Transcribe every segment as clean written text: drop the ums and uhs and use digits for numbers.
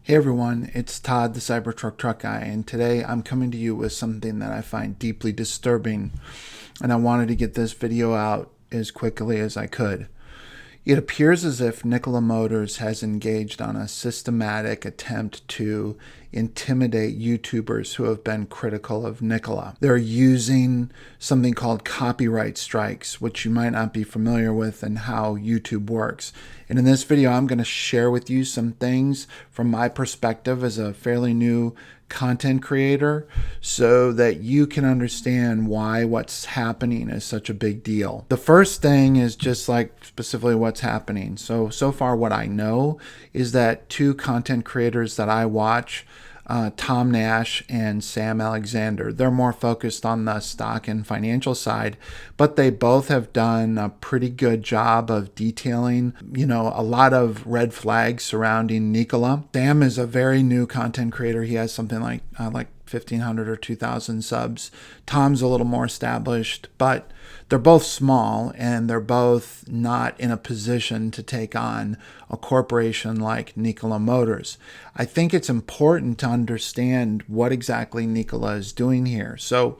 Hey everyone, it's Todd, the Cybertruck truck guy, and today I'm coming to you with something that I find deeply disturbing, and I wanted to get this video out as quickly as I could. It appears as if Nikola Motors has engaged on a systematic attempt to intimidate YouTubers who have been critical of Nikola. They're using something called copyright strikes, which you might not be familiar with and how YouTube works. And in this video, I'm going to share with you some things from my perspective as a fairly new content creator so that you can understand why what's happening is such a big deal. The first thing is just like specifically what's happening. So far what I know is that two content creators that I watch, Tom Nash and Sam Alexander. They're more focused on the stock and financial side, but they both have done a pretty good job of detailing, a lot of red flags surrounding Nikola. Sam is a very new content creator. He has something like 1,500 or 2,000 subs. Tom's a little more established, but they're both small and they're both not in a position to take on a corporation like Nikola Motors. I think it's important to understand what exactly Nikola is doing here. So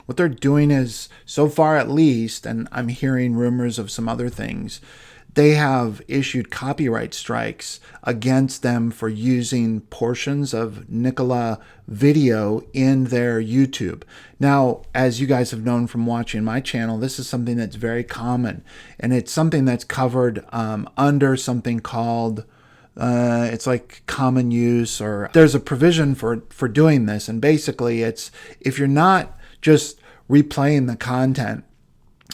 what they're doing is, so far at least, and I'm hearing rumors of some other things, they have issued copyright strikes against them for using portions of Nikola video in their YouTube. Now, as you guys have known from watching my channel, this is something that's very common, and it's something that's covered under something called it's like common use, or there's a provision for doing this. And basically it's, if you're not just replaying the content,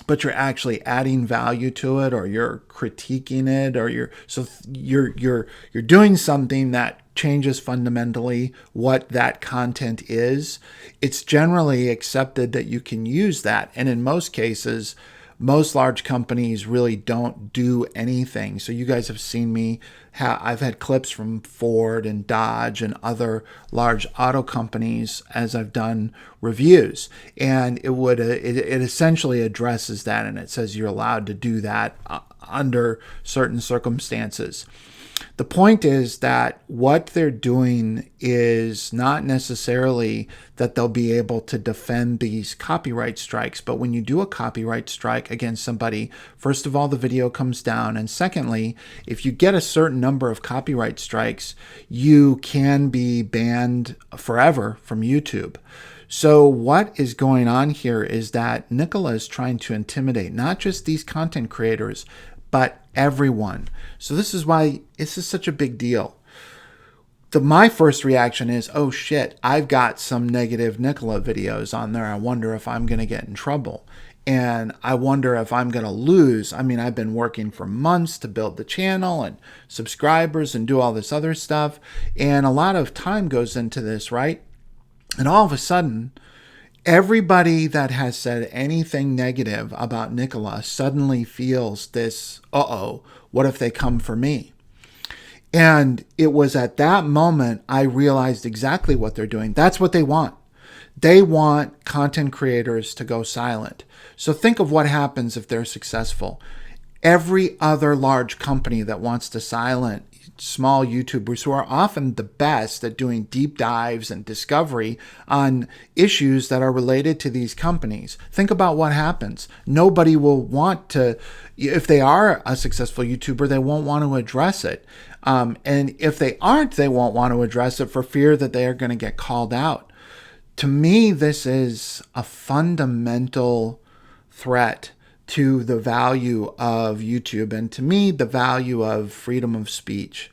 but you're actually adding value to it, or you're critiquing it, or you're doing something that changes fundamentally what that content is, it's generally accepted that you can use that. And in most cases, most large companies really don't do anything. So you guys have seen me, I've had clips from Ford and Dodge and other large auto companies as I've done reviews. And it essentially addresses that, and it says you're allowed to do that under certain circumstances. The point is that what they're doing is not necessarily that they'll be able to defend these copyright strikes, but when you do a copyright strike against somebody, first of all, the video comes down, and secondly, if you get a certain number of copyright strikes, you can be banned forever from YouTube. So what is going on here is that Nikola is trying to intimidate not just these content creators, but everyone. So this is why this is such a big deal. My first reaction is, oh shit, I've got some negative Nikola videos on there. I wonder if I'm going to get in trouble. And I wonder if I'm going to lose. I mean, I've been working for months to build the channel and subscribers and do all this other stuff. And a lot of time goes into this, right? And all of a sudden, everybody that has said anything negative about Nikola suddenly feels this, what if they come for me? And it was at that moment I realized exactly what they're doing. That's what they want. They want content creators to go silent. So think of what happens if they're successful. Every other large company that wants to silence small YouTubers, who are often the best at doing deep dives and discovery on issues that are related to these companies. Think about what happens. Nobody will want to, if they are a successful YouTuber, they won't want to address it. And if they aren't, they won't want to address it for fear that they are going to get called out. To me, this is a fundamental threat to the value of YouTube, and to me, the value of freedom of speech.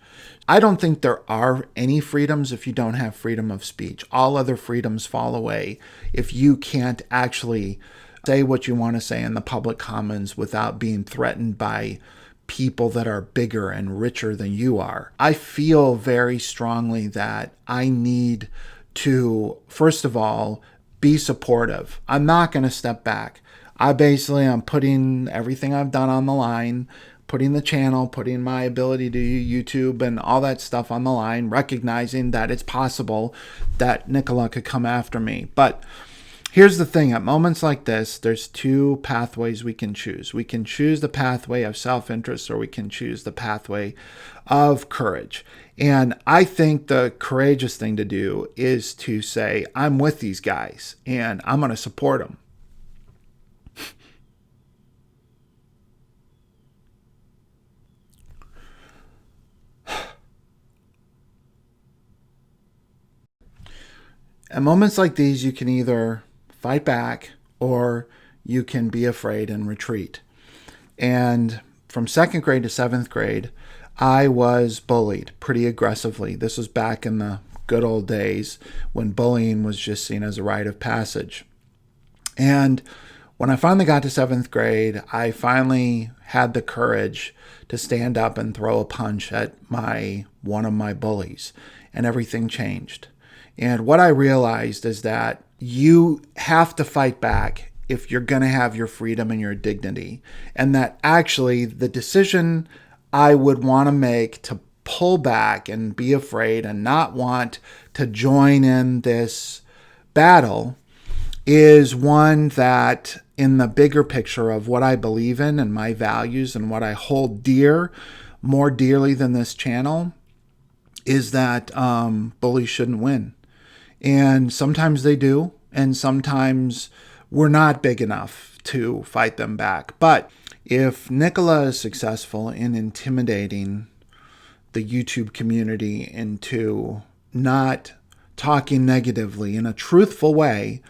I don't think there are any freedoms if you don't have freedom of speech. All other freedoms fall away if you can't actually say what you want to say in the public commons without being threatened by people that are bigger and richer than you are. I feel very strongly that I need to, first of all, be supportive. I'm not going to step back. I'm putting everything I've done on the line, putting the channel, putting my ability to YouTube and all that stuff on the line, recognizing that it's possible that Nikola could come after me. But here's the thing, at moments like this, there's two pathways we can choose. We can choose the pathway of self-interest, or we can choose the pathway of courage. And I think the courageous thing to do is to say, I'm with these guys and I'm going to support them. At moments like these, you can either fight back or you can be afraid and retreat. And from second grade to seventh grade, I was bullied pretty aggressively. This was back in the good old days when bullying was just seen as a rite of passage. And when I finally got to seventh grade, I finally had the courage to stand up and throw a punch at one of my bullies, and everything changed. And what I realized is that you have to fight back if you're going to have your freedom and your dignity. And that actually the decision I would want to make to pull back and be afraid and not want to join in this battle is one that, in the bigger picture of what I believe in and my values and what I hold dear, more dearly than this channel, is that bullies shouldn't win. And sometimes they do, and sometimes we're not big enough to fight them back. But if Nikola is successful in intimidating the YouTube community into not talking negatively in a truthful way,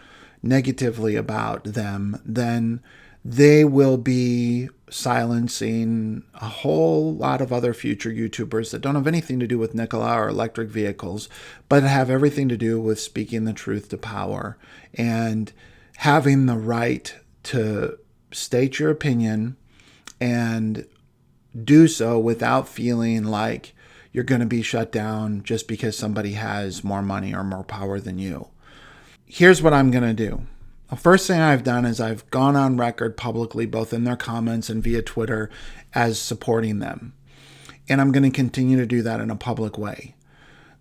negatively about them, then they will be silencing a whole lot of other future YouTubers that don't have anything to do with Nikola or electric vehicles, but have everything to do with speaking the truth to power and having the right to state your opinion and do so without feeling like you're going to be shut down just because somebody has more money or more power than you. Here's what I'm going to do. The first thing I've done is I've gone on record publicly, both in their comments and via Twitter, as supporting them. And I'm going to continue to do that in a public way.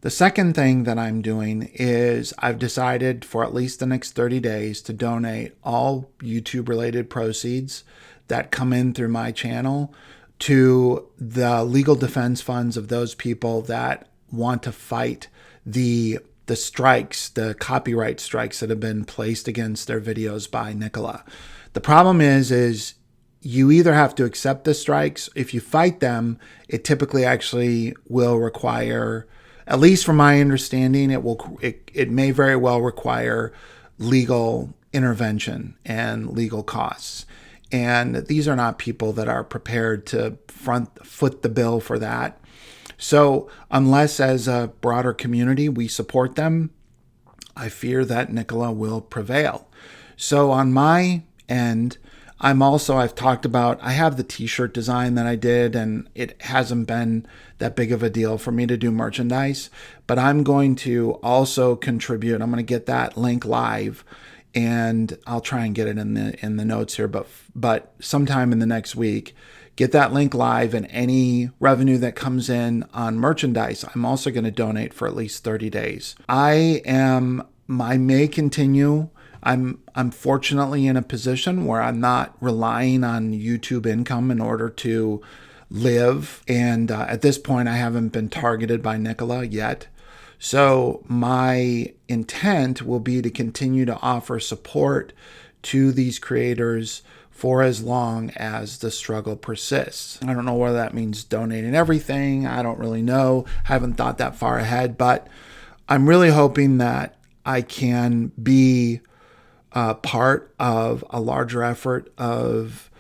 The second thing that I'm doing is I've decided for at least the next 30 days to donate all YouTube-related proceeds that come in through my channel to the legal defense funds of those people that want to fight the strikes, the copyright strikes that have been placed against their videos by Nikola. The problem is you either have to accept the strikes. If you fight them, it typically actually will require, at least from my understanding, it may very well require legal intervention and legal costs. And these are not people that are prepared to foot the bill for that. So unless as a broader community we support them, I fear that Nikola will prevail. So on my end, I've talked about, I have the t-shirt design that I did, and it hasn't been that big of a deal for me to do merchandise, but I'm going to also contribute. I'm going to get that link live, and I'll try and get it in the notes here, but sometime in the next week, get that link live, and any revenue that comes in on merchandise, I'm also going to donate for at least 30 days. I may continue. I'm fortunately in a position where I'm not relying on YouTube income in order to live. And at this point, I haven't been targeted by Nikola yet. So my intent will be to continue to offer support to these creators for as long as the struggle persists. I don't know whether that means donating everything. I don't really know. I haven't thought that far ahead, but I'm really hoping that I can be part of a larger effort of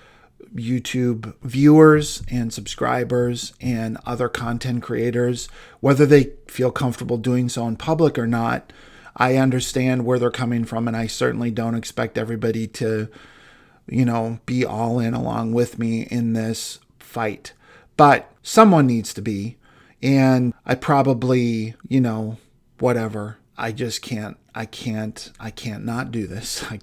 YouTube viewers and subscribers and other content creators, whether they feel comfortable doing so in public or not. I understand where they're coming from, and I certainly don't expect everybody to be all in along with me in this fight. But someone needs to be. And I probably, whatever. I just can't not do this. I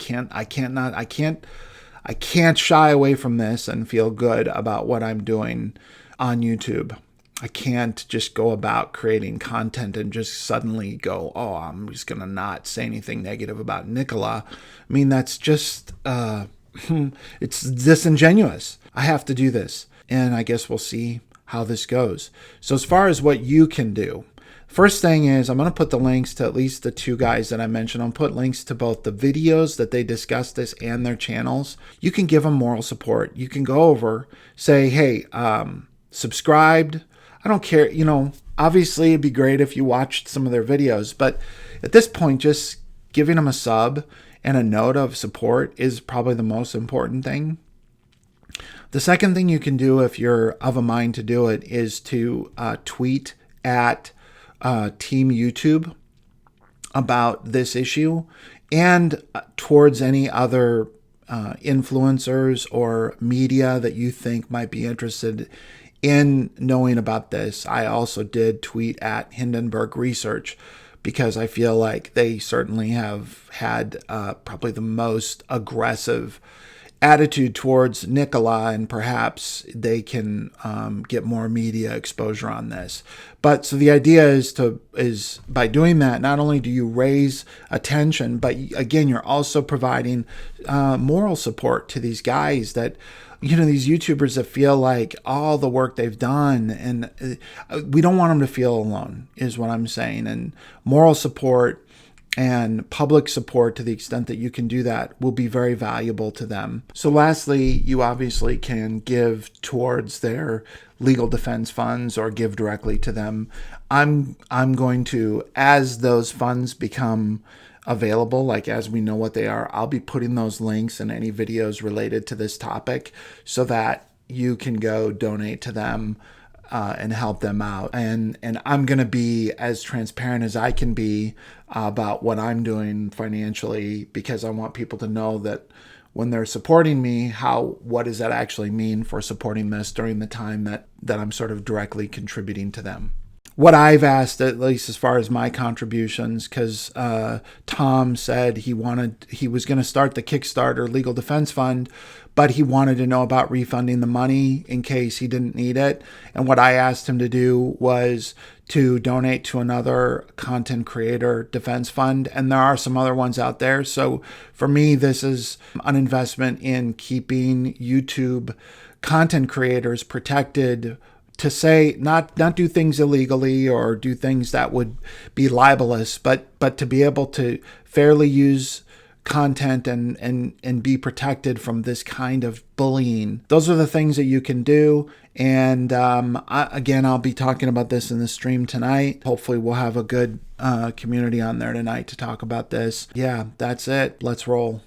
can't shy away from this and feel good about what I'm doing on YouTube. I can't just go about creating content and just suddenly go, oh, I'm just going to not say anything negative about Nikola. I mean, that's just, it's disingenuous. I have to do this. And I guess we'll see how this goes. So as far as what you can do, first thing is I'm going to put the links to at least the two guys that I mentioned. I'll put links to both the videos that they discuss this and their channels. You can give them moral support. You can go over, say, hey, subscribed. I don't care. Obviously it'd be great if you watched some of their videos, but at this point, just giving them a sub and a note of support is probably the most important thing. The second thing you can do if you're of a mind to do it is to tweet at Team YouTube about this issue and towards any other influencers or media that you think might be interested in knowing about this. I also did tweet at Hindenburg Research because I feel like they certainly have had probably the most aggressive attitude towards Nikola, and perhaps they can get more media exposure on this. But so the idea is by doing that, not only do you raise attention, but again, you're also providing moral support to these guys that, these YouTubers that feel like all the work they've done, and we don't want them to feel alone, is what I'm saying. And moral support and public support, to the extent that you can do that, will be very valuable to them. So lastly, you obviously can give towards their legal defense funds or give directly to them. I'm going to, as those funds become available, like as we know what they are, I'll be putting those links in any videos related to this topic so that you can go donate to them and help them out. And I'm going to be as transparent as I can be about what I'm doing financially, because I want people to know that when they're supporting me, what does that actually mean for supporting this during the time that I'm sort of directly contributing to them. What I've asked, at least as far as my contributions, because Tom said he was going to start the Kickstarter Legal Defense Fund, but he wanted to know about refunding the money in case he didn't need it. And what I asked him to do was to donate to another content creator defense fund. And there are some other ones out there. So for me, this is an investment in keeping YouTube content creators protected, to say not do things illegally or do things that would be libelous, but to be able to fairly use content and be protected from this kind of bullying. Those are the things that you can do. And again, I'll be talking about this in the stream tonight. Hopefully we'll have a good community on there tonight to talk about this. Yeah, that's it. Let's roll.